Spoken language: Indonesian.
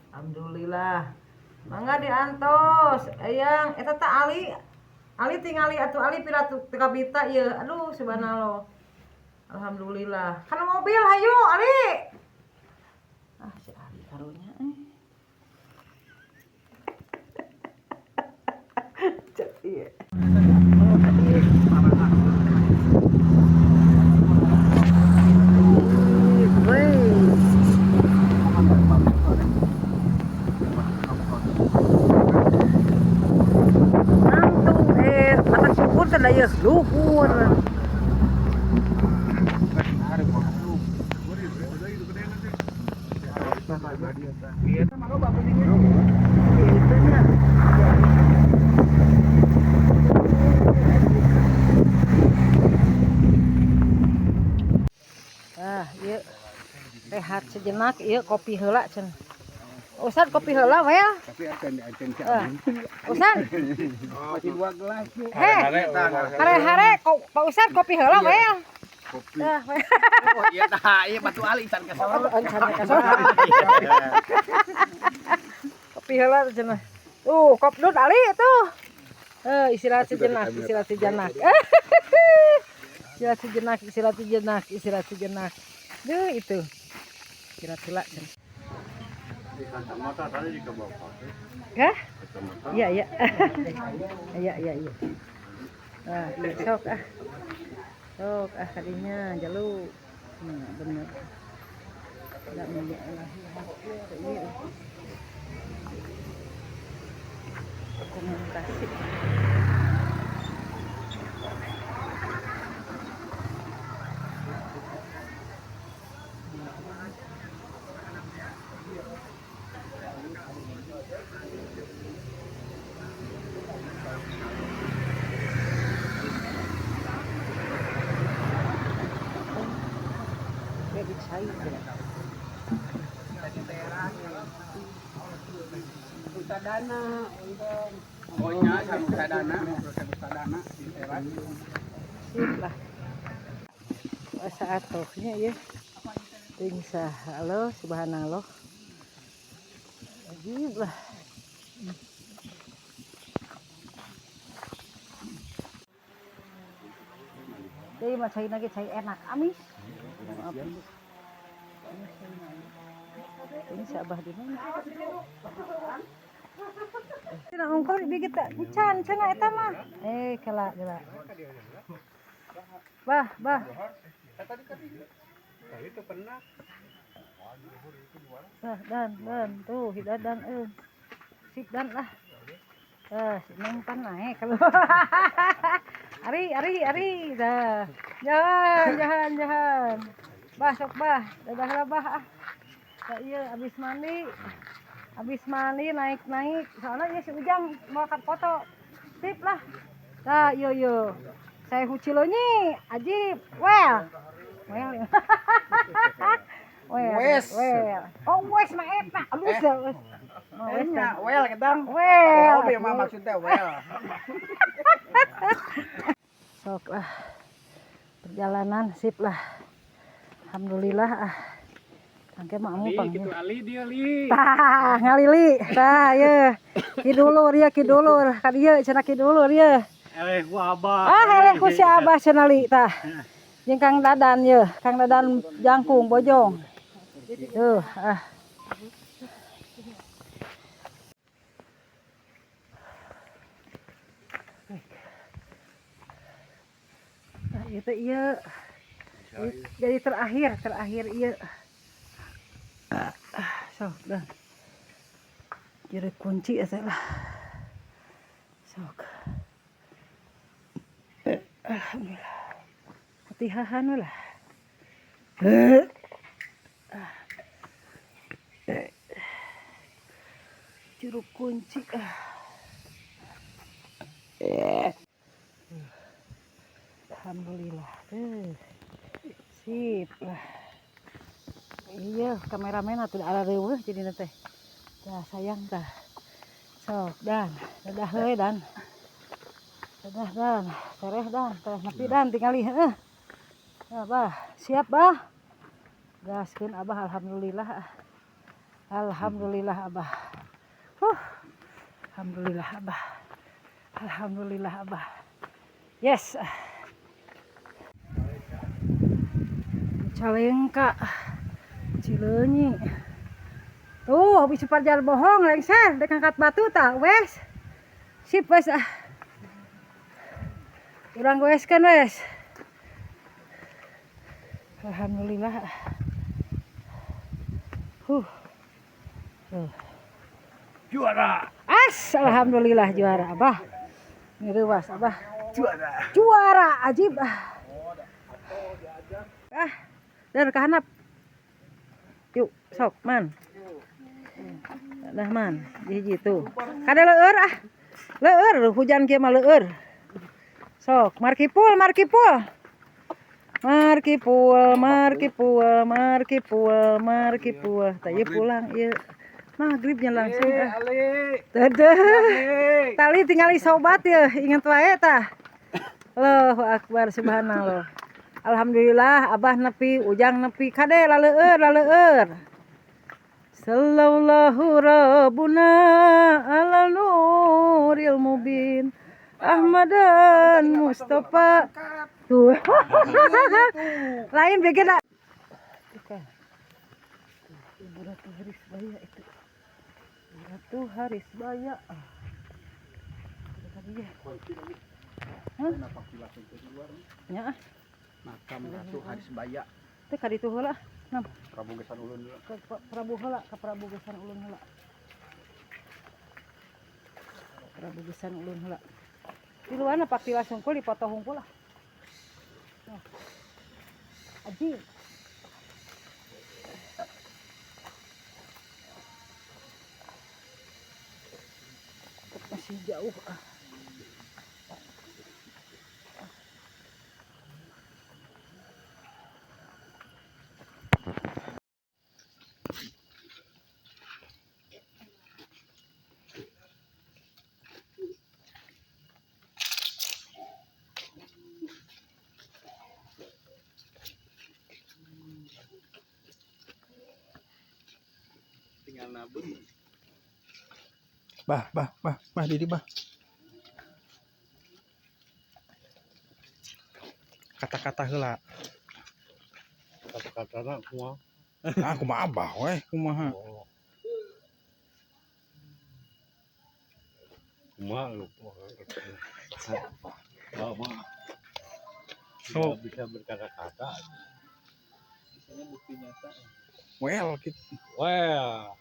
Alhamdulillah. Mangga diantos. Eyang eta teh Ali tingali atuh Ali piratu teu kabita ieu. Aduh subhanallah. Alhamdulillah. Kana mobil hayu Ali. Ah si Ali karunya Cek ieu. Daya luhur. Ieu rehat sejenak, ieu kopi heula cenah. Ustad kopi heula we. Ustad. Masih 2 gelas. Hare-hare Pak Ustad kopi heula we. Kopi. Oh iya tah, ieu batu ali can kasor. Kopi heula cenah. Kopdut Ali tuh. Istirahat sejenak. Istirahat sejenak. Duh itu. Istirahat heula cenah. Kacamata tadi juga bawa pakai. Hah? Iya. Iya. Nah, sok kadinya jalu. Bener. Enggak ini. Komunikasi. Dana untuk pokoknya sama dana di teras. Sip lah. Saat tohnya ya. Insya Allah subhanallah. Ajib lah. Jadi macam lagi cai enak amis. Ini sabah di mana? Cenah ongkor bigit encan cenah eta mah. Kela. Bah. Itu pernah. Dan tuh hidadan sip dan lah. Si Neng pan naik kalau. Ari dah. Jahan. Bah sok bah. Dadah lah bah ah. Iya habis mandi naik soalnya ya si Ujang mau angkat foto sip lah yo saya hucilonyi ajib well wes mah eta alus wes well ketang mah maksudnya well sok lah perjalanan sip lah alhamdulillah Angke mah amu panggil. Gitu Ali dia li. Tah ngalili. Tah ye. Kidulur ka dieu cenah kidulur ye. Ku Abah. Ku si Abah cenah li tah. Jeung Kang Dadan ye, Kang Dadan jangkung bojong. Tuh, itu ieu. Jadi terakhir ieu. Sok dah. Jadi kunci asa lah. Sok. Alhamdulillah. Hati-hati lah. Jeruk kunci. Alhamdulillah. Sip lah. Iya, kameramen atuh ada reueuh jadi teh. Dah sayang tah. Sok dan dadah heuy dan. Dadah dan, tereh dan, tereh nepi dan tingali heuh. Bah, siap bah. Gaskeun Abah alhamdulillah. Alhamdulillah Abah. Alhamdulillah Abah. Alhamdulillah Abah. Yes. Calengka. Cileunyi. Tuh, habis cepat bohong lengser dek angkat batu tak wes. Sip wes ah. Urang wes kan wes. Alhamdulillah. Juara. Alhamdulillah juara Abah. Ngirewas Abah. Juara. Juara ajib ah. Dan ke handap. Yuk, sok man. Dah man, hiji tuh. Kada leueur ah. Leueur hujan kieu mah leueur. Sok, markipul. Tah ieu pulang ieu. Magribnya langsung ah. Teueuh. Tali tinggal isobat ya, ingat wae tah. Allahu akbar subhanallah. Alhamdulillah Abah nepi, Ujang nepi, kade laleueur. Sallallahu rabbuna ala nuril mubin Ahmadan Mustafa. Tuh. Lain bikin dah. Ratu Haris Baya itu. Ratu Haris Baya. Tadi ya. Hah? Nya. Makam Ratu Haris Baya. Teh ka ditu heula. Nam. Prabu Gesan Ulun. Prabu heula, ka Prabu Gesan Ulun heula. Prabu Gesan Ulun heula. Di luarna pak tilas hungkul dipoto hungkul lah. Aji. Masih jauh ah. Tinggal nabung. Bah, Didi bah. Kata-kata heula. Kata-katana kumaha? Aku mah abah weh, kumaha. Kumaha lu? Oh, Bisa berkata-kata. Misalnya bukti nyata. well gitu. Wah.